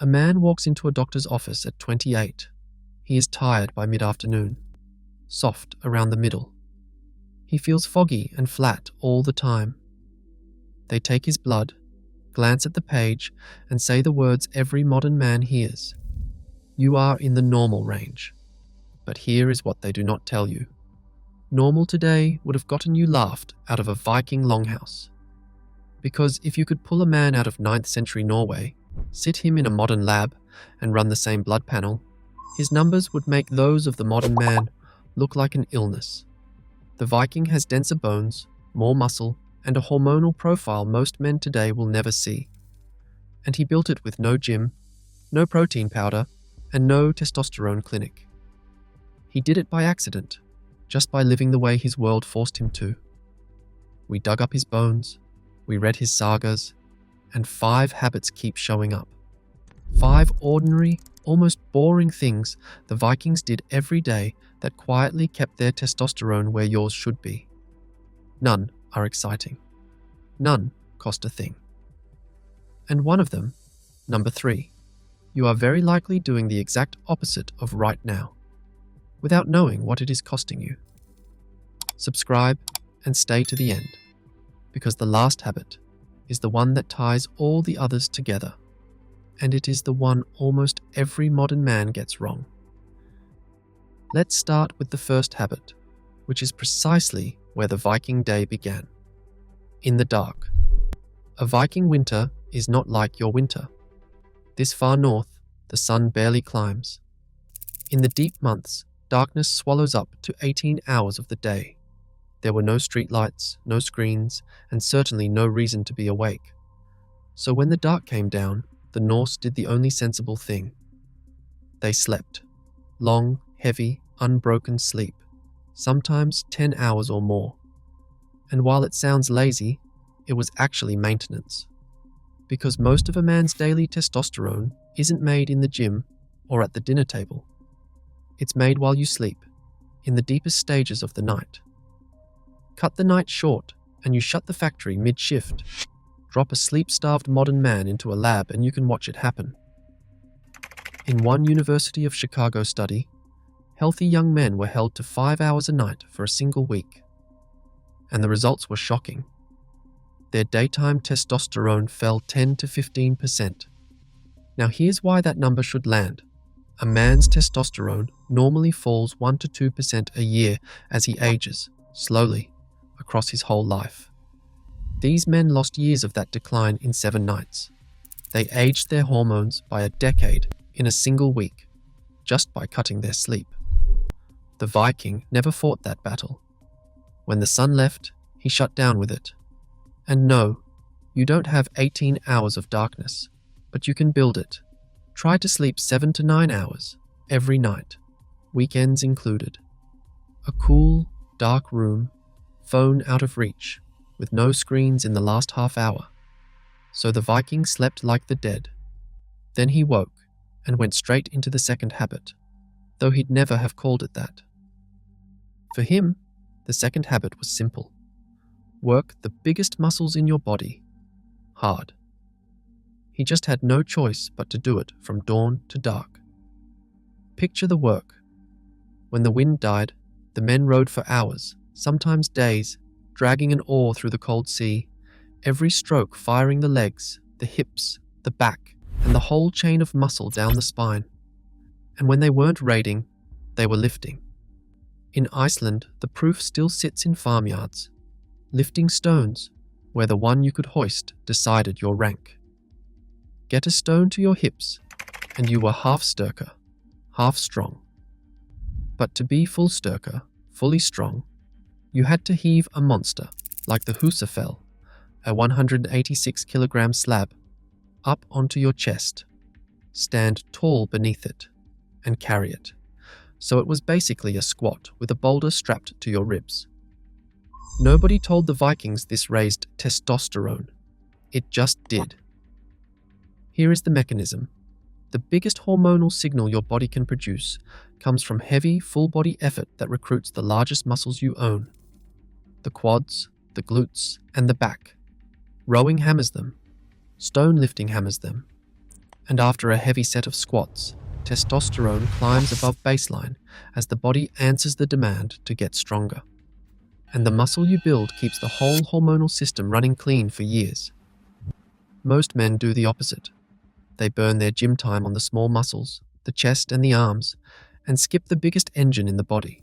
A man walks into a doctor's office at 28. He is tired by mid-afternoon, soft around the middle. He feels foggy and flat all the time. They take his blood, glance at the page, and say the words every modern man hears. You are in the normal range. But here is what they do not tell you. Normal today would have gotten you laughed out of a Viking longhouse. Because if you could pull a man out of 9th century Norway, sit him in a modern lab, and run the same blood panel, his numbers would make those of the modern man look like an illness. The Viking has denser bones, more muscle, and a hormonal profile most men today will never see. And he built it with no gym, no protein powder, and no testosterone clinic. He did it by accident, just by living the way his world forced him to. We dug up his bones, we read his sagas, and 5 habits keep showing up. 5 ordinary, almost boring things the Vikings did every day that quietly kept their testosterone where yours should be. None are exciting. None cost a thing. And one of them, number 3, you are very likely doing the exact opposite of right now, without knowing what it is costing you. Subscribe and stay to the end, because the last habit is the one that ties all the others together, and it is the one almost every modern man gets wrong. Let's start with the first habit, which is precisely where the Viking day began. In the dark. A Viking winter is not like your winter. This far north, the sun barely climbs. In the deep months, darkness swallows up to 18 hours of the day. There were no streetlights, no screens, and certainly no reason to be awake. So when the dark came down, the Norse did the only sensible thing. They slept. Long, heavy, unbroken sleep. Sometimes 10 hours or more. And while it sounds lazy, it was actually maintenance. Because most of a man's daily testosterone isn't made in the gym or at the dinner table. It's made while you sleep, in the deepest stages of the night. Cut the night short and you shut the factory mid-shift. Drop a sleep-starved modern man into a lab and you can watch it happen. In one University of Chicago study, healthy young men were held to 5 hours a night for a single week. And the results were shocking. Their daytime testosterone fell 10 to 15%. Now here's why that number should land. A man's testosterone normally falls 1 to 2% a year as he ages, slowly, across his whole life. These men lost years of that decline in 7 nights. They aged their hormones by a decade in a single week, just by cutting their sleep. The Viking never fought that battle. When the sun left, he shut down with it. And no, you don't have 18 hours of darkness, but you can build it. Try to sleep 7 to 9 hours every night, weekends included. A cool, dark room, phone out of reach, with no screens in the last half hour. So the Viking slept like the dead. Then he woke and went straight into the second habit, though he'd never have called it that. For him, the second habit was simple. Work the biggest muscles in your body, hard. He just had no choice but to do it from dawn to dark. Picture the work. When the wind died, the men rowed for hours, sometimes days, dragging an oar through the cold sea, every stroke firing the legs, the hips, the back, and the whole chain of muscle down the spine. And when they weren't raiding, they were lifting. In Iceland, the proof still sits in farmyards, lifting stones, where the one you could hoist decided your rank. Get a stone to your hips, and you were half styrker, half strong. But to be full styrker, fully strong, you had to heave a monster, like the Husafell, a 186-kilogram slab, up onto your chest, stand tall beneath it, and carry it. So it was basically a squat with a boulder strapped to your ribs. Nobody told the Vikings this raised testosterone. It just did. Here is the mechanism. The biggest hormonal signal your body can produce comes from heavy, full-body effort that recruits the largest muscles you own. The quads, the glutes, and the back. Rowing hammers them. Stone lifting hammers them. And after a heavy set of squats, testosterone climbs above baseline as the body answers the demand to get stronger. And the muscle you build keeps the whole hormonal system running clean for years. Most men do the opposite. They burn their gym time on the small muscles, the chest and the arms, and skip the biggest engine in the body.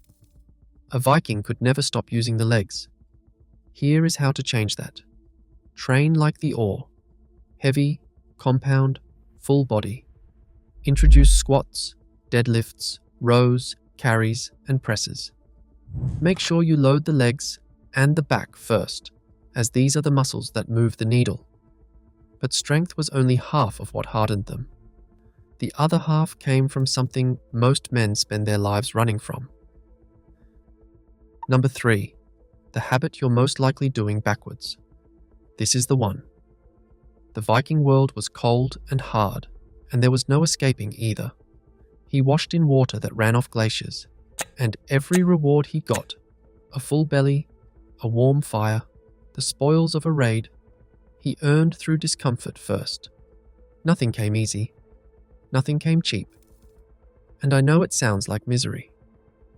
A Viking could never stop using the legs. Here is how to change that. Train like the oar. Heavy, compound, full body. Introduce squats, deadlifts, rows, carries, and presses. Make sure you load the legs and the back first, as these are the muscles that move the needle. But strength was only half of what hardened them. The other half came from something most men spend their lives running from. Number 3. The habit you're most likely doing backwards. This is the one. The Viking world was cold and hard, and there was no escaping either. He washed in water that ran off glaciers, and every reward he got, a full belly, a warm fire, the spoils of a raid, he earned through discomfort first. Nothing came easy. Nothing came cheap. And I know it sounds like misery,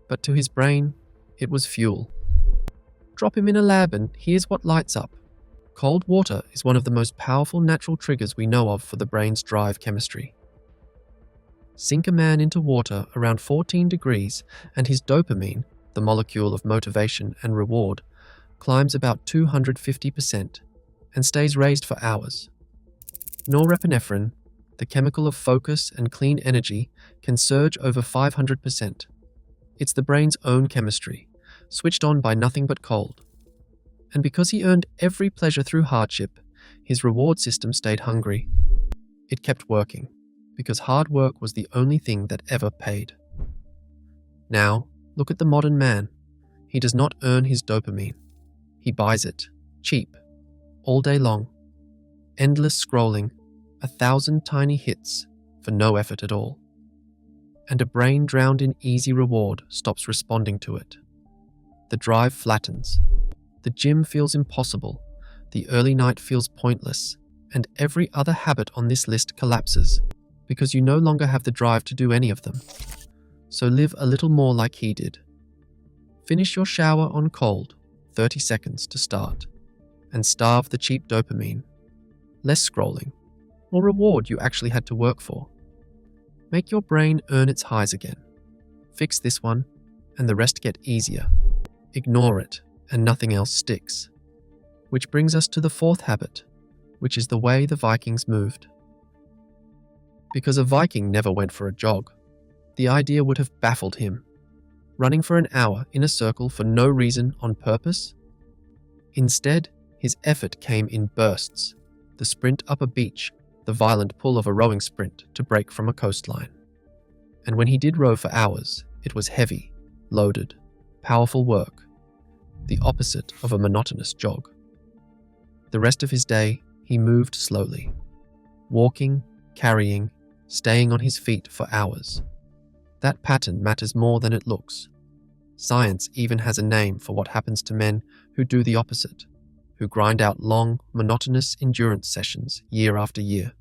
but to his brain, it was fuel. Drop him in a lab and here's what lights up. Cold water is one of the most powerful natural triggers we know of for the brain's drive chemistry. Sink a man into water around 14 degrees and his dopamine, the molecule of motivation and reward, climbs about 250% and stays raised for hours. Norepinephrine, the chemical of focus and clean energy, can surge over 500%. It's the brain's own chemistry, switched on by nothing but cold. And because he earned every pleasure through hardship, his reward system stayed hungry. It kept working, because hard work was the only thing that ever paid. Now, look at the modern man. He does not earn his dopamine. He buys it, cheap, all day long. Endless scrolling, 1,000 tiny hits for no effort at all. And a brain drowned in easy reward stops responding to it. The drive flattens. The gym feels impossible. The early night feels pointless. And every other habit on this list collapses because you no longer have the drive to do any of them. So live a little more like he did. Finish your shower on cold, 30 seconds to start, and starve the cheap dopamine. Less scrolling, or reward you actually had to work for. Make your brain earn its highs again. Fix this one, and the rest get easier. Ignore it, and nothing else sticks. Which brings us to the 4th habit, which is the way the Vikings moved. Because a Viking never went for a jog, the idea would have baffled him. Running for an hour in a circle for no reason on purpose? Instead, his effort came in bursts. The sprint up a beach, the violent pull of a rowing sprint to break from a coastline. And when he did row for hours, it was heavy, loaded, powerful work, the opposite of a monotonous jog. The rest of his day, he moved slowly, walking, carrying, staying on his feet for hours. That pattern matters more than it looks. Science even has a name for what happens to men who do the opposite, who grind out long, monotonous endurance sessions year after year.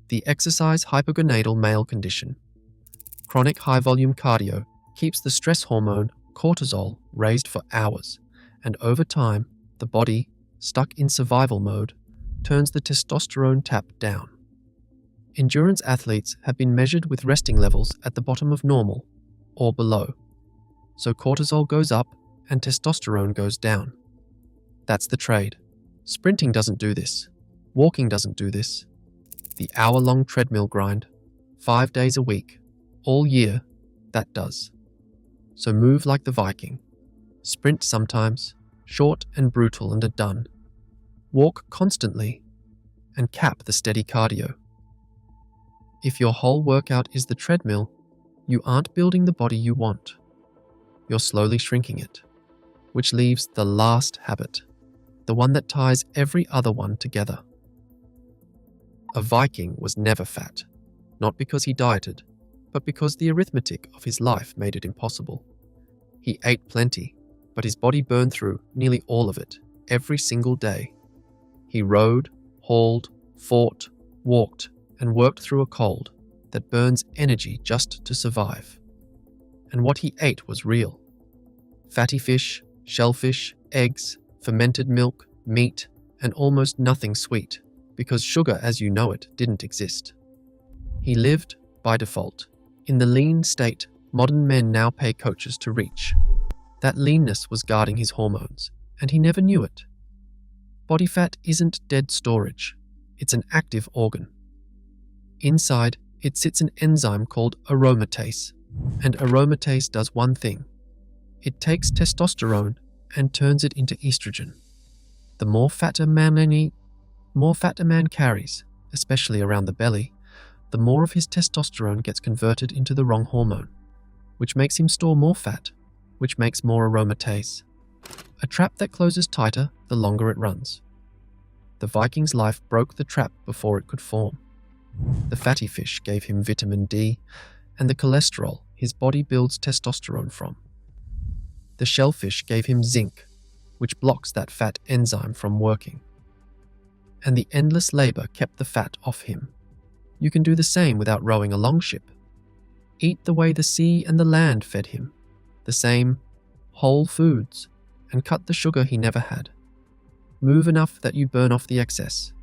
The exercise hypogonadal male condition. Chronic high-volume cardio keeps the stress hormone cortisol raised for hours, and over time, the body, stuck in survival mode, turns the testosterone tap down. Endurance athletes have been measured with resting levels at the bottom of normal, or below. So cortisol goes up and testosterone goes down. That's the trade. Sprinting doesn't do this. Walking doesn't do this. The hour-long treadmill grind, 5 days a week, all year, that does. So move like the Viking. Sprint sometimes, short and brutal and are done. Walk constantly, and cap the steady cardio. If your whole workout is the treadmill, you aren't building the body you want. You're slowly shrinking it, which leaves the last habit, the one that ties every other one together. A Viking was never fat, not because he dieted, but because the arithmetic of his life made it impossible. He ate plenty, but his body burned through nearly all of it, every single day. He rode, hauled, fought, walked, and worked through a cold that burns energy just to survive. And what he ate was real. Fatty fish, shellfish, eggs, fermented milk, meat, and almost nothing sweet, because sugar as you know it didn't exist. He lived, by default, in the lean state modern men now pay coaches to reach. That leanness was guarding his hormones, and he never knew it. Body fat isn't dead storage, it's an active organ. Inside, it sits an enzyme called aromatase, and aromatase does one thing. It takes testosterone and turns it into estrogen. The more fat a man carries, especially around the belly, the more of his testosterone gets converted into the wrong hormone, which makes him store more fat, which makes more aromatase. A trap that closes tighter the longer it runs. The Viking's life broke the trap before it could form. The fatty fish gave him vitamin D, and the cholesterol his body builds testosterone from. The shellfish gave him zinc, which blocks that fat enzyme from working. And the endless labor kept the fat off him. You can do the same without rowing a longship. Eat the way the sea and the land fed him, the same whole foods, and cut the sugar he never had. Move enough that you burn off the excess.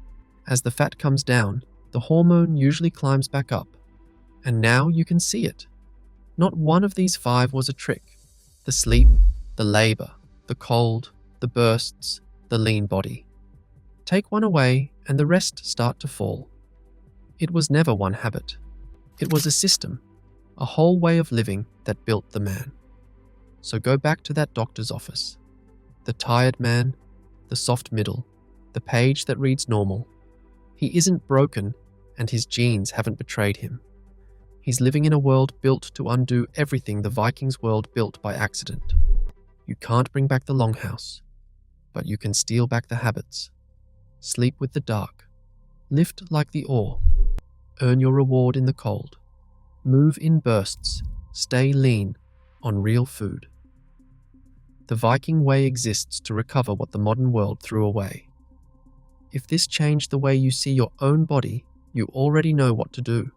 As the fat comes down, the hormone usually climbs back up, and now you can see it. Not one of these 5 was a trick. The sleep, the labor, the cold, the bursts, the lean body. Take one away and the rest start to fall. It was never one habit. It was a system, a whole way of living that built the man. So go back to that doctor's office. The tired man, the soft middle, the page that reads normal. He isn't broken, and his genes haven't betrayed him. He's living in a world built to undo everything the Vikings' world built by accident. You can't bring back the longhouse, but you can steal back the habits. Sleep with the dark. Lift like the oar. Earn your reward in the cold. Move in bursts. Stay lean on real food. The Viking way exists to recover what the modern world threw away. If this changed the way you see your own body, you already know what to do.